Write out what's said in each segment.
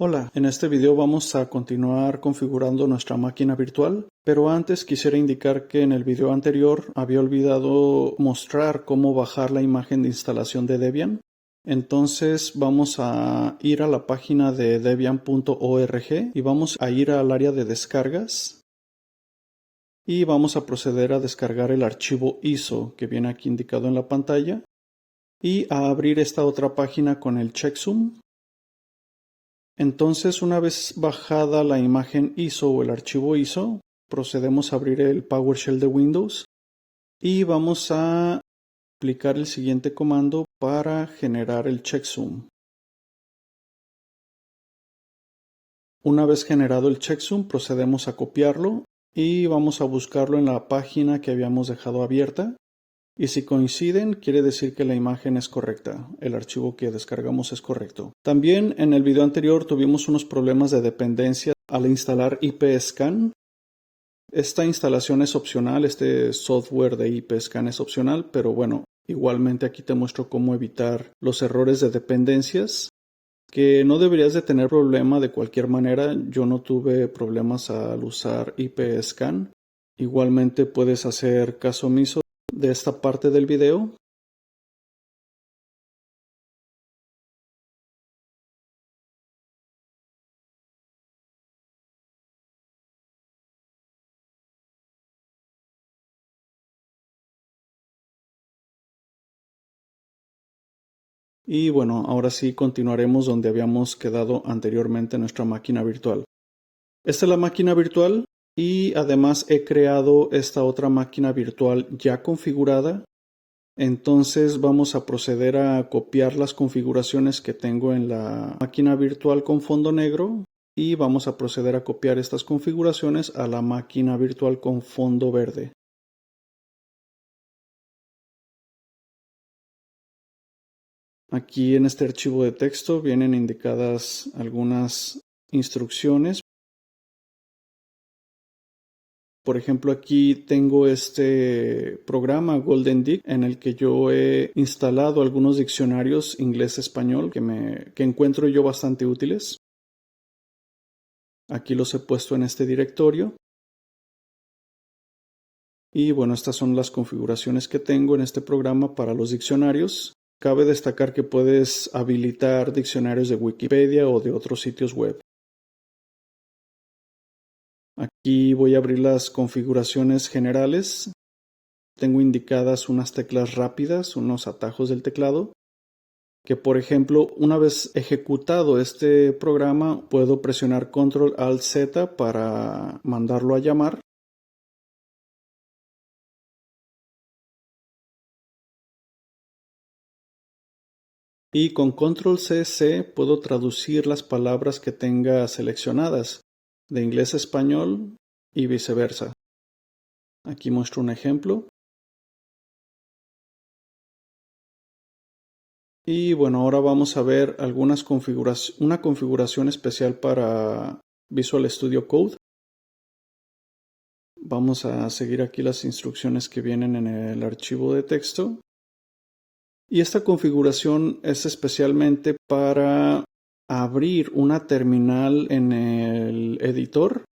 Hola, en este video vamos a continuar configurando nuestra máquina virtual, pero antes quisiera indicar que en el video anterior había olvidado mostrar cómo bajar la imagen de instalación de Debian. Entonces vamos a ir a la página de debian.org y vamos a ir al área de descargas y vamos a proceder a descargar el archivo ISO que viene aquí indicado en la pantalla y a abrir esta otra página con el checksum. Entonces, una vez bajada la imagen ISO o el archivo ISO, procedemos a abrir el PowerShell de Windows y vamos a aplicar el siguiente comando para generar el checksum. Una vez generado el checksum, procedemos a copiarlo y vamos a buscarlo en la página que habíamos dejado abierta. Y si coinciden, quiere decir que la imagen es correcta, el archivo que descargamos es correcto. También en el video anterior tuvimos unos problemas de dependencia al instalar IPScan. Esta instalación es opcional, este software de IPScan es opcional, pero bueno, igualmente aquí te muestro cómo evitar los errores de dependencias, que no deberías de tener problema de cualquier manera. Yo no tuve problemas al usar IPScan. Igualmente puedes hacer caso omiso de esta parte del video. Y bueno, ahora sí continuaremos donde habíamos quedado anteriormente en nuestra máquina virtual. Esta es la máquina virtual y además he creado esta otra máquina virtual ya configurada. Entonces vamos a proceder a copiar las configuraciones que tengo en la máquina virtual con fondo negro y vamos a proceder a copiar estas configuraciones a la máquina virtual con fondo verde. Aquí en este archivo de texto vienen indicadas algunas instrucciones. Por ejemplo, aquí tengo este programa Golden Dig en el que yo he instalado algunos diccionarios inglés-español que encuentro yo bastante útiles. Aquí los he puesto en este directorio. Y bueno, estas son las configuraciones que tengo en este programa para los diccionarios. Cabe destacar que puedes habilitar diccionarios de Wikipedia o de otros sitios web. Aquí voy a abrir las configuraciones generales. Tengo indicadas unas teclas rápidas, unos atajos del teclado, que por ejemplo, una vez ejecutado este programa, puedo presionar Control Alt Z para mandarlo a llamar. Y con Control C puedo traducir las palabras que tenga seleccionadas de inglés a español y viceversa. Aquí muestro un ejemplo. Y bueno, ahora vamos a ver una configuración especial para Visual Studio Code. Vamos a seguir aquí las instrucciones que vienen en el archivo de texto. Y esta configuración es especialmente para abrir una terminal en el editor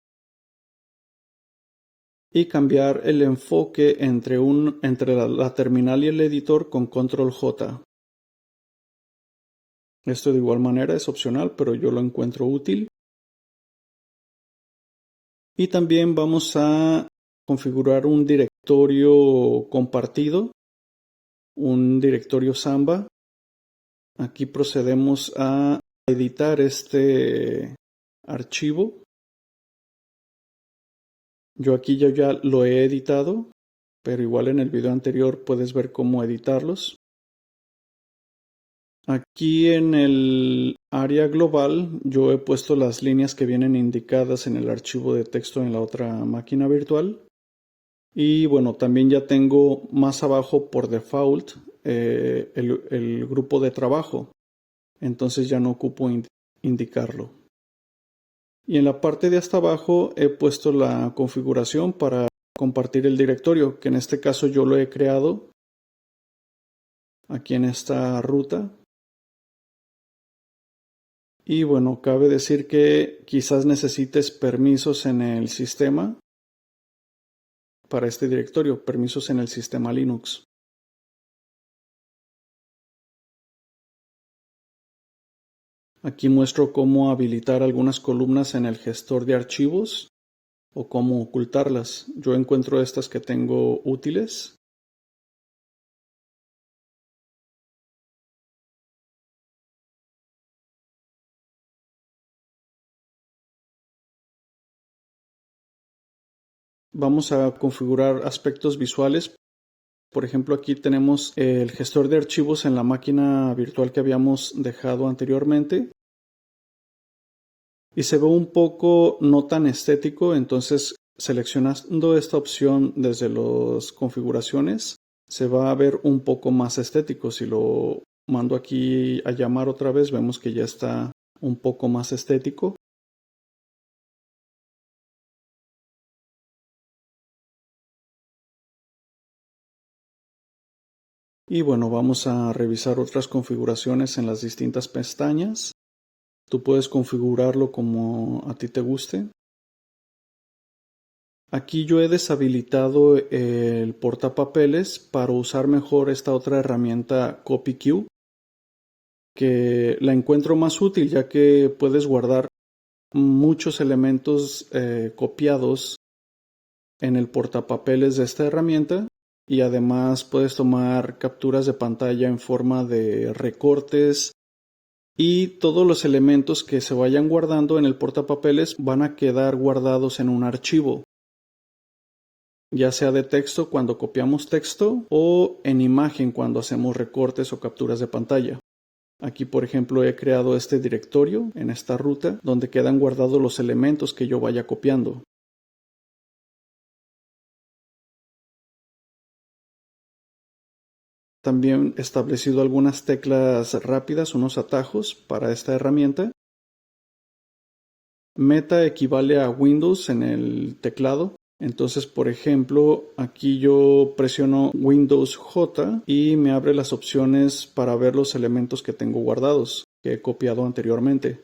y cambiar el enfoque entre la terminal y el editor con Control J. Esto de igual manera es opcional, pero yo lo encuentro útil. Y también vamos a configurar un directorio compartido, un directorio Samba. Aquí procedemos a editar este archivo. Yo aquí ya lo he editado, pero igual en el video anterior puedes ver cómo editarlos. Aquí en el área global yo he puesto las líneas que vienen indicadas en el archivo de texto en la otra máquina virtual. Y bueno, también ya tengo más abajo por default el grupo de trabajo. Entonces ya no ocupo indicarlo. Y en la parte de hasta abajo he puesto la configuración para compartir el directorio, que en este caso yo lo he creado aquí en esta ruta. Y bueno, cabe decir que quizás necesites permisos en el sistema para este directorio, permisos en el sistema Linux. Aquí muestro cómo habilitar algunas columnas en el gestor de archivos o cómo ocultarlas. Yo encuentro estas que tengo útiles. Vamos a configurar aspectos visuales. Por ejemplo, aquí tenemos el gestor de archivos en la máquina virtual que habíamos dejado anteriormente. Y se ve un poco no tan estético, entonces seleccionando esta opción desde las configuraciones se va a ver un poco más estético. Si lo mando aquí a llamar otra vez, vemos que ya está un poco más estético. Y bueno, vamos a revisar otras configuraciones en las distintas pestañas. Tú puedes configurarlo como a ti te guste. Aquí yo he deshabilitado el portapapeles para usar mejor esta otra herramienta CopyQ, que la encuentro más útil ya que puedes guardar muchos elementos copiados en el portapapeles de esta herramienta y además puedes tomar capturas de pantalla en forma de recortes y todos los elementos que se vayan guardando en el portapapeles van a quedar guardados en un archivo, ya sea de texto cuando copiamos texto o en imagen cuando hacemos recortes o capturas de pantalla. Aquí, por ejemplo, he creado este directorio en esta ruta donde quedan guardados los elementos que yo vaya copiando. También he establecido algunas teclas rápidas, unos atajos para esta herramienta. Meta equivale a Windows en el teclado. Entonces, por ejemplo, aquí yo presiono Windows J y me abre las opciones para ver los elementos que tengo guardados, que he copiado anteriormente.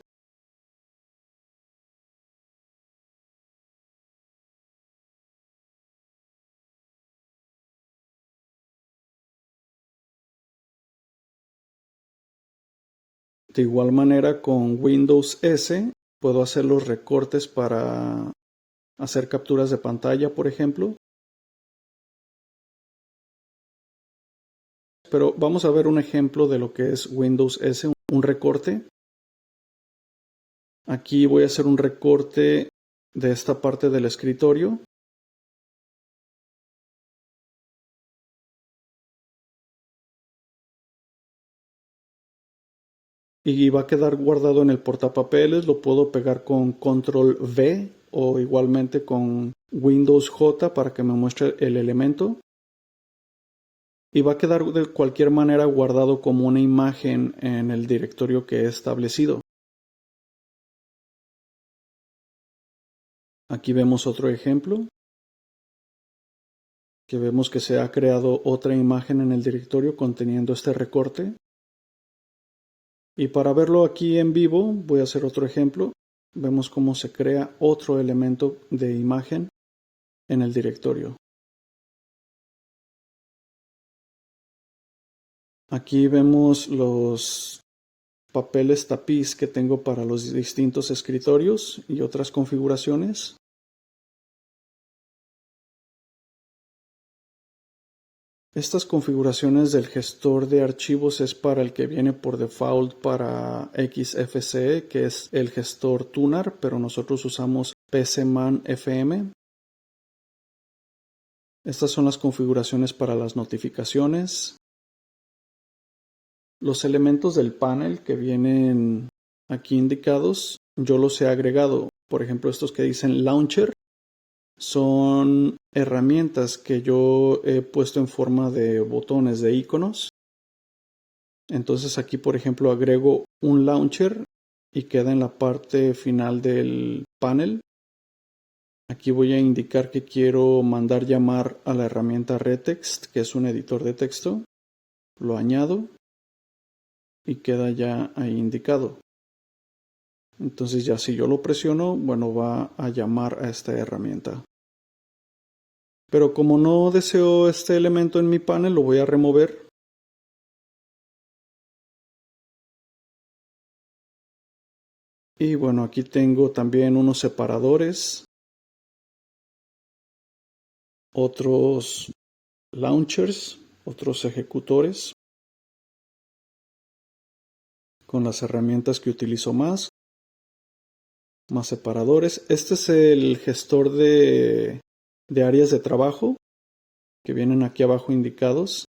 De igual manera, con Windows S puedo hacer los recortes para hacer capturas de pantalla, por ejemplo. Pero vamos a ver un ejemplo de lo que es Windows S, un recorte. Aquí voy a hacer un recorte de esta parte del escritorio. Y va a quedar guardado en el portapapeles. Lo puedo pegar con Control V o igualmente con Windows J para que me muestre el elemento. Y va a quedar de cualquier manera guardado como una imagen en el directorio que he establecido. Aquí vemos otro ejemplo, que vemos que se ha creado otra imagen en el directorio conteniendo este recorte. Y para verlo aquí en vivo voy a hacer otro ejemplo. Vemos cómo se crea otro elemento de imagen en el directorio. Aquí vemos los papeles tapiz que tengo para los distintos escritorios y otras configuraciones. Estas configuraciones del gestor de archivos es para el que viene por default para XFCE, que es el gestor Tunar, pero nosotros usamos PCMan FM. Estas son las configuraciones para las notificaciones. Los elementos del panel que vienen aquí indicados, yo los he agregado. Por ejemplo, estos que dicen Launcher son herramientas que yo he puesto en forma de botones, de iconos. Entonces aquí, por ejemplo, agrego un launcher y queda en la parte final del panel. Aquí voy a indicar que quiero mandar llamar a la herramienta Retext, que es un editor de texto. Lo añado y queda ya ahí indicado. Entonces ya si yo lo presiono, bueno, va a llamar a esta herramienta. Pero como no deseo este elemento en mi panel, lo voy a remover. Y bueno, aquí tengo también unos separadores, otros launchers, otros ejecutores con las herramientas que utilizo más separadores. Este es el gestor de áreas de trabajo que vienen aquí abajo indicados.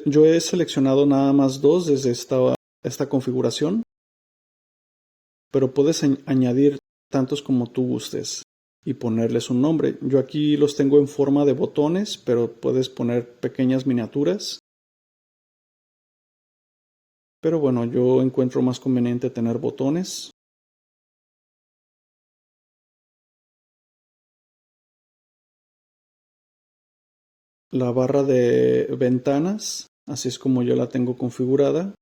Yo he seleccionado nada más dos desde esta configuración, pero puedes añadir tantos como tú gustes y ponerles un nombre. Yo aquí los tengo en forma de botones, pero puedes poner pequeñas miniaturas. Pero bueno, yo encuentro más conveniente tener botones. La barra de ventanas, así es como yo la tengo configurada.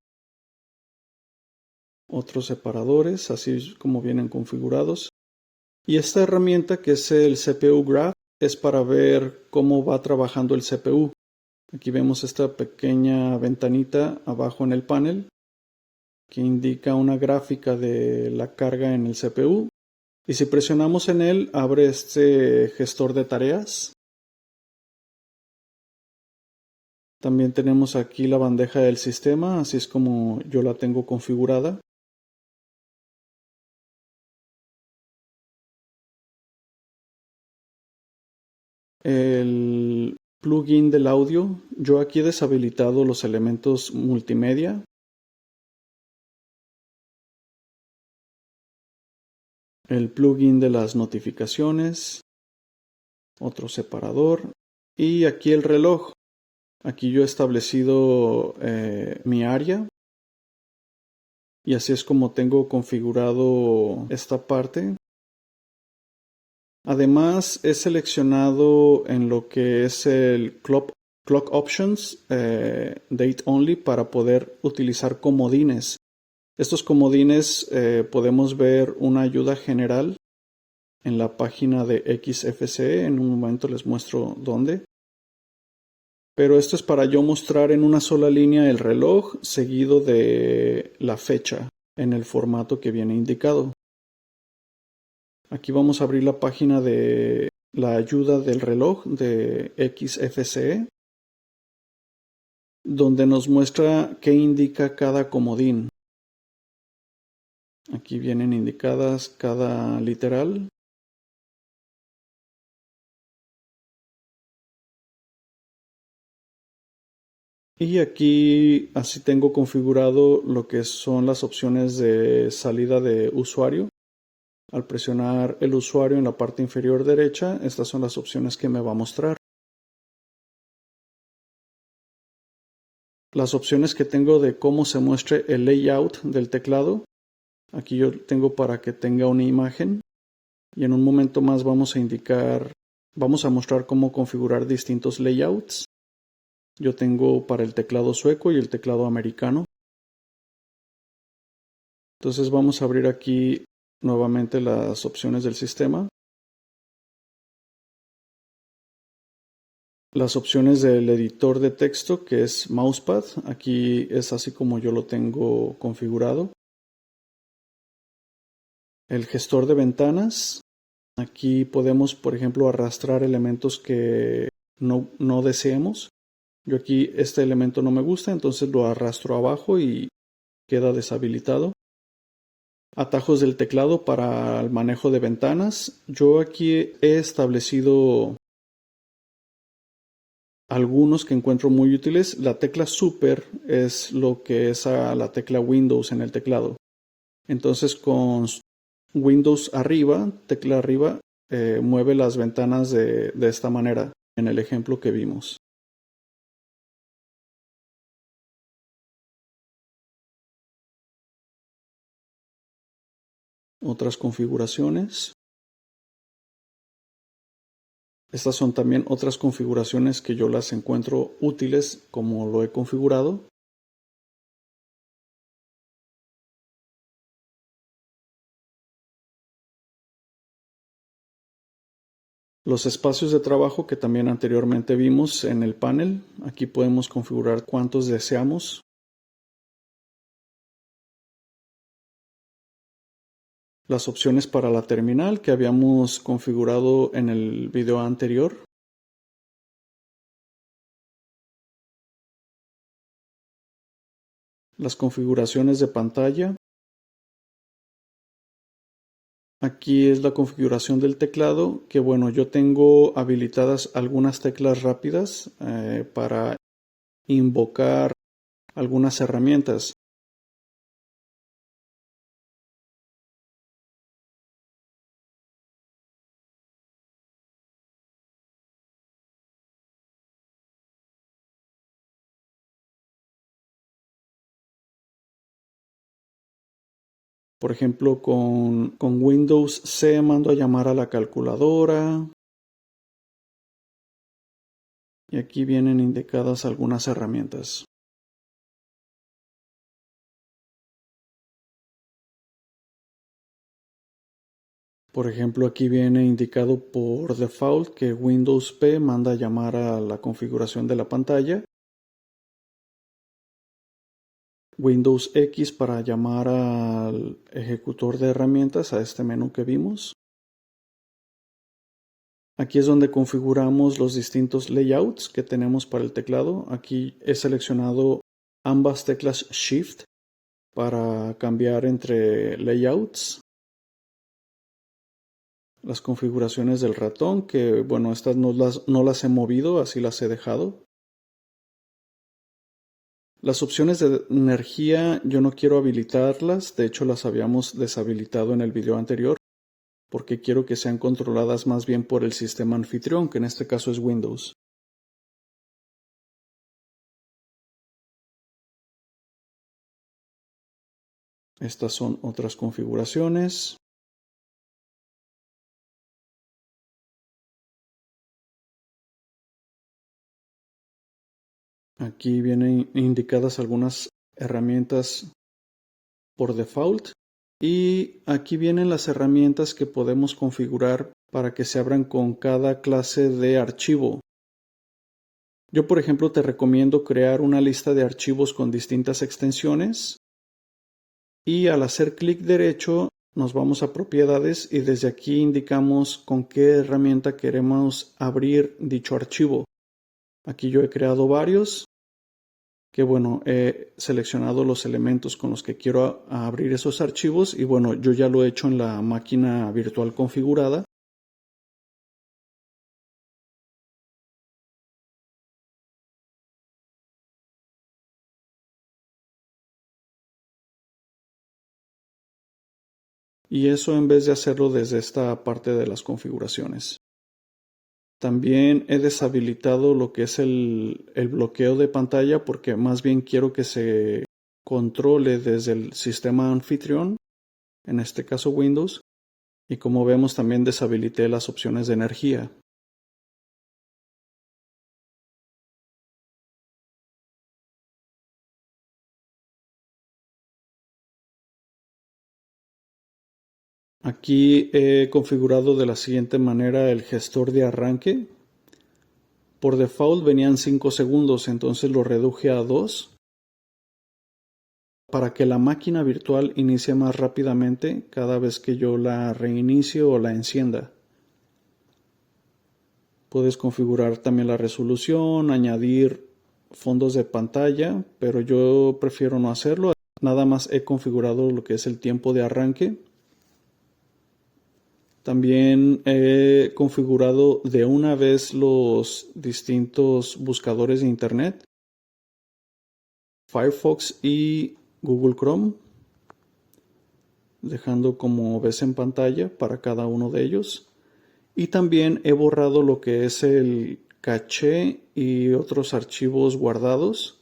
Otros separadores, así es como vienen configurados. Y esta herramienta que es el CPU Graph es para ver cómo va trabajando el CPU. Aquí vemos esta pequeña ventanita abajo en el panel que indica una gráfica de la carga en el CPU. Y si presionamos en él, abre este gestor de tareas. También tenemos aquí la bandeja del sistema, así es como yo la tengo configurada. El plugin del audio, yo aquí he deshabilitado los elementos multimedia. El plugin de las notificaciones, otro separador y aquí el reloj. Aquí yo he establecido mi área y así es como tengo configurado esta parte. Además he seleccionado en lo que es el Clock Options Date Only para poder utilizar comodines. Estos comodines podemos ver una ayuda general en la página de XFCE. En un momento les muestro dónde. Pero esto es para yo mostrar en una sola línea el reloj seguido de la fecha en el formato que viene indicado. Aquí vamos a abrir la página de la ayuda del reloj de XFCE, donde nos muestra qué indica cada comodín. Aquí vienen indicadas cada literal. Y aquí así tengo configurado lo que son las opciones de salida de usuario. Al presionar el usuario en la parte inferior derecha, estas son las opciones que me va a mostrar. Las opciones que tengo de cómo se muestre el layout del teclado. Aquí yo tengo para que tenga una imagen. Y en un momento más vamos a mostrar cómo configurar distintos layouts. Yo tengo para el teclado sueco y el teclado americano. Entonces vamos a abrir aquí nuevamente las opciones del sistema. Las opciones del editor de texto que es Mousepad. Aquí es así como yo lo tengo configurado. El gestor de ventanas. Aquí podemos, por ejemplo, arrastrar elementos que no deseemos. Yo aquí este elemento no me gusta, entonces lo arrastro abajo y queda deshabilitado. Atajos del teclado para el manejo de ventanas. Yo aquí he establecido algunos que encuentro muy útiles. La tecla Super es lo que es la tecla Windows en el teclado. Entonces con Windows arriba, tecla arriba, mueve las ventanas de esta manera en el ejemplo que vimos. Otras configuraciones. Estas son también otras configuraciones que yo las encuentro útiles como lo he configurado. Los espacios de trabajo que también anteriormente vimos en el panel. Aquí podemos configurar cuántos deseamos. Las opciones para la terminal que habíamos configurado en el video anterior. Las configuraciones de pantalla. Aquí es la configuración del teclado, que bueno, yo tengo habilitadas algunas teclas rápidas para invocar algunas herramientas. Por ejemplo, con Windows C mando a llamar a la calculadora. Y aquí vienen indicadas algunas herramientas. Por ejemplo, aquí viene indicado por default que Windows P manda a llamar a la configuración de la pantalla. Windows X para llamar al ejecutor de herramientas, a este menú que vimos. Aquí es donde configuramos los distintos layouts que tenemos para el teclado. Aquí he seleccionado ambas teclas Shift para cambiar entre layouts. Las configuraciones del ratón, que bueno, estas no las he movido, así las he dejado. Las opciones de energía yo no quiero habilitarlas, de hecho las habíamos deshabilitado en el video anterior, porque quiero que sean controladas más bien por el sistema anfitrión, que en este caso es Windows. Estas son otras configuraciones. Aquí vienen indicadas algunas herramientas por default. Y aquí vienen las herramientas que podemos configurar para que se abran con cada clase de archivo. Yo, por ejemplo, te recomiendo crear una lista de archivos con distintas extensiones. Y al hacer clic derecho nos vamos a propiedades y desde aquí indicamos con qué herramienta queremos abrir dicho archivo. Aquí yo he creado varios, que bueno, he seleccionado los elementos con los que quiero abrir esos archivos y bueno, yo ya lo he hecho en la máquina virtual configurada. Y eso en vez de hacerlo desde esta parte de las configuraciones. También he deshabilitado lo que es el bloqueo de pantalla porque más bien quiero que se controle desde el sistema anfitrión, en este caso Windows, y como vemos también deshabilité las opciones de energía. Aquí he configurado de la siguiente manera el gestor de arranque. Por default venían 5 segundos, entonces lo reduje a 2 para que la máquina virtual inicie más rápidamente cada vez que yo la reinicio o la encienda. Puedes configurar también la resolución, añadir fondos de pantalla, pero yo prefiero no hacerlo. Nada más he configurado lo que es el tiempo de arranque. También he configurado de una vez los distintos buscadores de internet, Firefox y Google Chrome, dejando como ves en pantalla para cada uno de ellos. Y también he borrado lo que es el caché y otros archivos guardados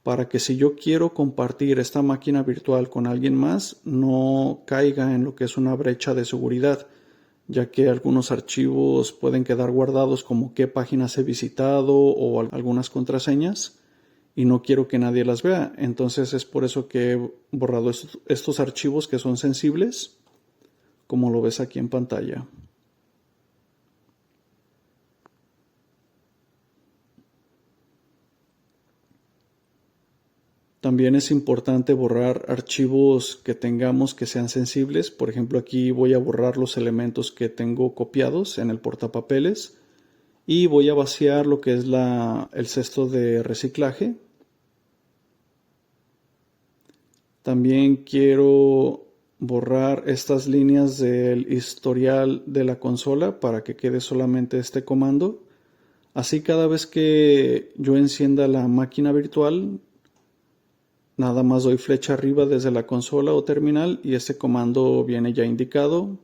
para que si yo quiero compartir esta máquina virtual con alguien más, no caiga en lo que es una brecha de seguridad, ya que algunos archivos pueden quedar guardados como qué páginas he visitado o algunas contraseñas y no quiero que nadie las vea. Entonces es por eso que he borrado estos archivos que son sensibles, como lo ves aquí en pantalla. También es importante borrar archivos que tengamos que sean sensibles. Por ejemplo, aquí voy a borrar los elementos que tengo copiados en el portapapeles y voy a vaciar lo que es el cesto de reciclaje. También quiero borrar estas líneas del historial de la consola para que quede solamente este comando. Así cada vez que yo encienda la máquina virtual, nada más doy flecha arriba desde la consola o terminal y este comando viene ya indicado.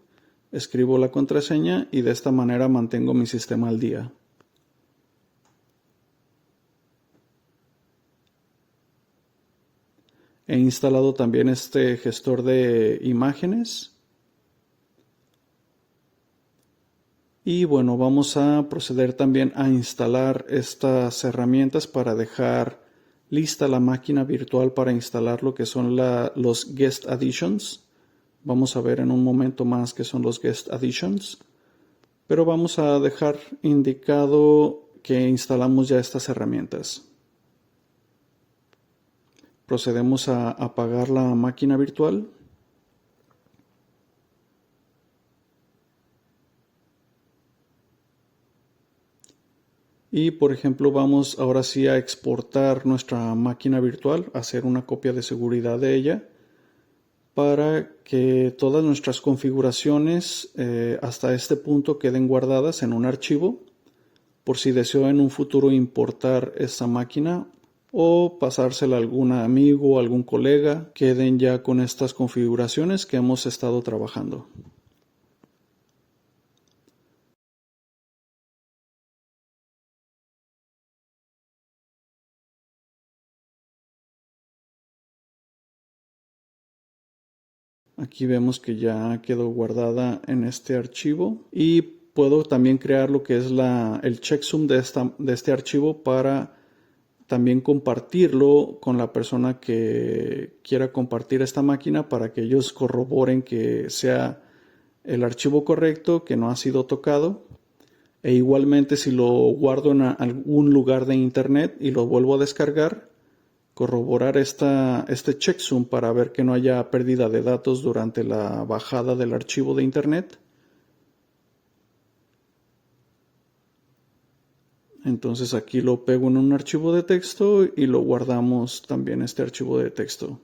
Escribo la contraseña y de esta manera mantengo mi sistema al día. He instalado también este gestor de imágenes. Y bueno, vamos a proceder también a instalar estas herramientas para dejar lista la máquina virtual para instalar lo que son los Guest Additions. Vamos a ver en un momento más qué son los Guest Additions. Pero vamos a dejar indicado que instalamos ya estas herramientas. Procedemos a apagar la máquina virtual. Y por ejemplo vamos ahora sí a exportar nuestra máquina virtual, hacer una copia de seguridad de ella para que todas nuestras configuraciones hasta este punto queden guardadas en un archivo por si deseo en un futuro importar esta máquina o pasársela a algún amigo o algún colega, queden ya con estas configuraciones que hemos estado trabajando. Aquí vemos que ya quedó guardada en este archivo y puedo también crear lo que es el checksum de este archivo para también compartirlo con la persona que quiera compartir esta máquina para que ellos corroboren que sea el archivo correcto, que no ha sido tocado. E igualmente si lo guardo en algún lugar de internet y lo vuelvo a descargar, corroborar este checksum para ver que no haya pérdida de datos durante la bajada del archivo de internet. Entonces aquí lo pego en un archivo de texto y lo guardamos también este archivo de texto.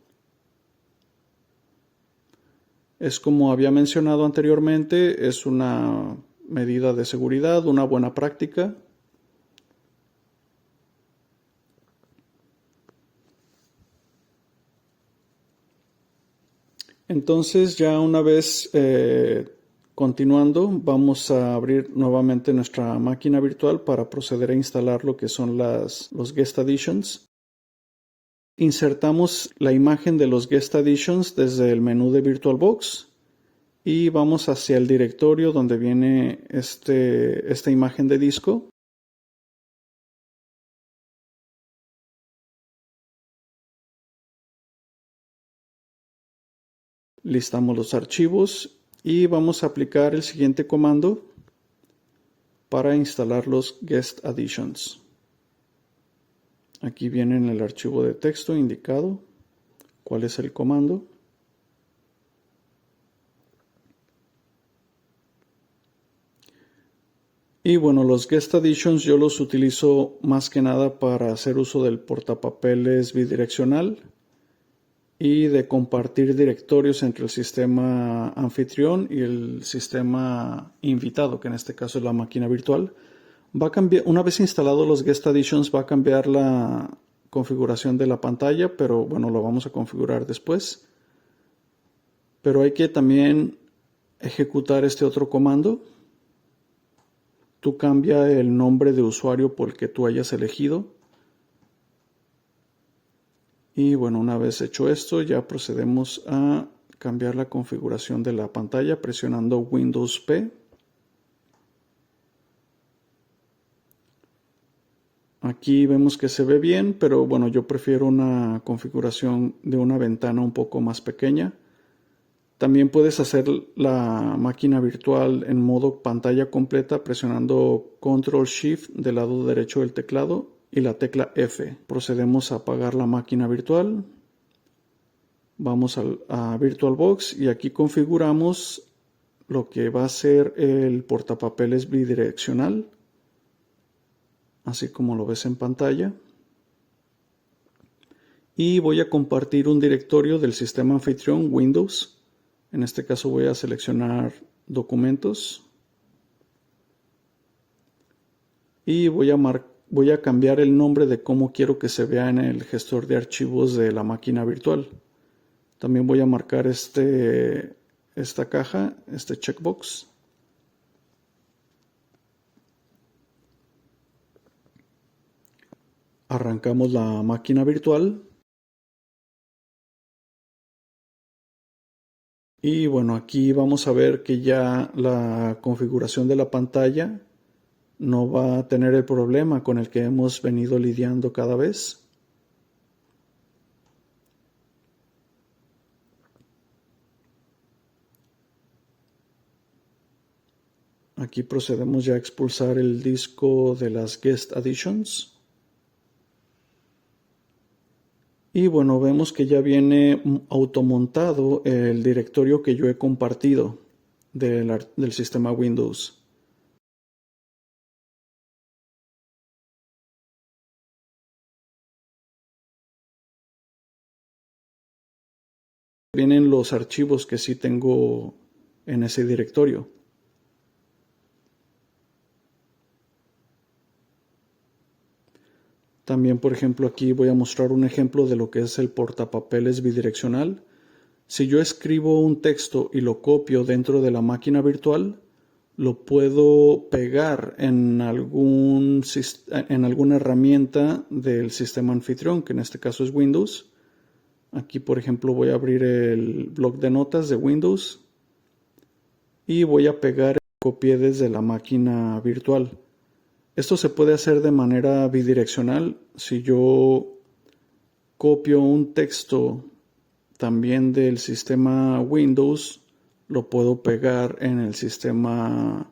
Es como había mencionado anteriormente, es una medida de seguridad, una buena práctica. Entonces ya una vez continuando, vamos a abrir nuevamente nuestra máquina virtual para proceder a instalar lo que son los Guest Additions. Insertamos la imagen de los Guest Additions desde el menú de VirtualBox y vamos hacia el directorio donde viene esta imagen de disco. Listamos los archivos y vamos a aplicar el siguiente comando para instalar los Guest Additions. Aquí viene en el archivo de texto indicado cuál es el comando. Y bueno, los Guest Additions yo los utilizo más que nada para hacer uso del portapapeles bidireccional y de compartir directorios entre el sistema anfitrión y el sistema invitado, que en este caso es la máquina virtual. Va a cambiar, una vez instalados los Guest Additions, va a cambiar la configuración de la pantalla, pero bueno, lo vamos a configurar después. Pero hay que también ejecutar este otro comando. Tú cambia el nombre de usuario por el que tú hayas elegido. Y bueno, una vez hecho esto, ya procedemos a cambiar la configuración de la pantalla presionando Windows P. Aquí vemos que se ve bien, pero bueno, yo prefiero una configuración de una ventana un poco más pequeña. También puedes hacer la máquina virtual en modo pantalla completa presionando Control Shift del lado derecho del teclado y la tecla F. Procedemos a apagar la máquina virtual. Vamos a VirtualBox y aquí configuramos lo que va a ser el portapapeles bidireccional, así como lo ves en pantalla. Y voy a compartir un directorio del sistema anfitrión Windows. En este caso voy a seleccionar documentos y voy a cambiar el nombre de cómo quiero que se vea en el gestor de archivos de la máquina virtual. También voy a marcar esta caja, este checkbox. Arrancamos la máquina virtual. Y bueno, aquí vamos a ver que ya la configuración de la pantalla no va a tener el problema con el que hemos venido lidiando cada vez. Aquí procedemos ya a expulsar el disco de las Guest Additions. Y bueno, vemos que ya viene automontado el directorio que yo he compartido del sistema Windows. Vienen los archivos que sí tengo en ese directorio. También, por ejemplo, aquí voy a mostrar un ejemplo de lo que es el portapapeles bidireccional. Si yo escribo un texto y lo copio dentro de la máquina virtual, lo puedo pegar en alguna herramienta del sistema anfitrión, que en este caso es Windows. Aquí, por ejemplo, voy a abrir el bloc de notas de Windows y voy a pegar el que copié desde la máquina virtual. Esto se puede hacer de manera bidireccional. Si yo copio un texto también del sistema Windows, lo puedo pegar en el sistema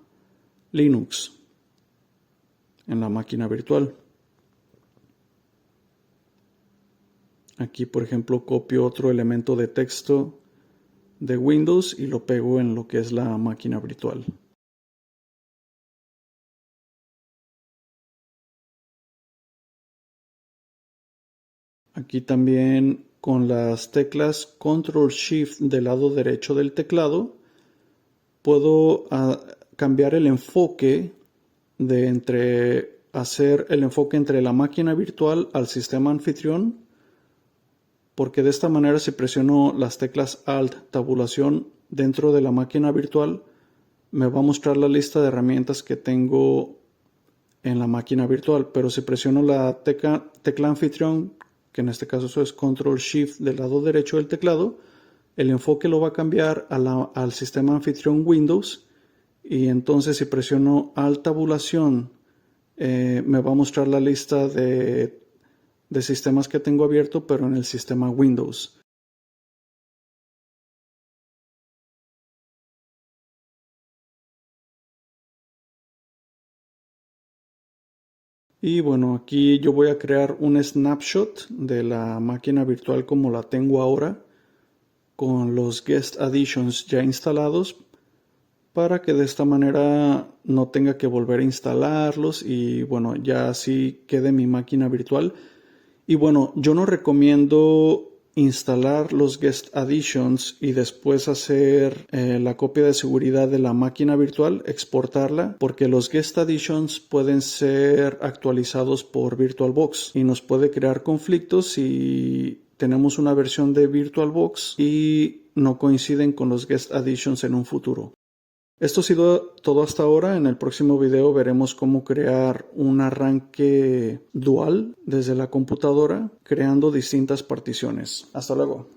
Linux, en la máquina virtual. Aquí, por ejemplo, copio otro elemento de texto de Windows y lo pego en lo que es la máquina virtual. Aquí también con las teclas Control Shift del lado derecho del teclado puedo cambiar el enfoque hacer el enfoque entre la máquina virtual al sistema anfitrión, porque de esta manera si presiono las teclas Alt, tabulación dentro de la máquina virtual, me va a mostrar la lista de herramientas que tengo en la máquina virtual, pero si presiono la tecla anfitrión, que en este caso eso es Control Shift del lado derecho del teclado, el enfoque lo va a cambiar al sistema anfitrión Windows, y entonces si presiono Alt tabulación me va a mostrar la lista de sistemas que tengo abierto, pero en el sistema Windows. Y bueno, aquí yo voy a crear un snapshot de la máquina virtual como la tengo ahora, con los Guest Additions ya instalados, para que de esta manera no tenga que volver a instalarlos y bueno, ya así quede mi máquina virtual. Y bueno, yo no recomiendo instalar los Guest Additions y después hacer la copia de seguridad de la máquina virtual, exportarla, porque los Guest Additions pueden ser actualizados por VirtualBox y nos puede crear conflictos si tenemos una versión de VirtualBox y no coinciden con los Guest Additions en un futuro. Esto ha sido todo hasta ahora. En el próximo video veremos cómo crear un arranque dual desde la computadora, creando distintas particiones. Hasta luego.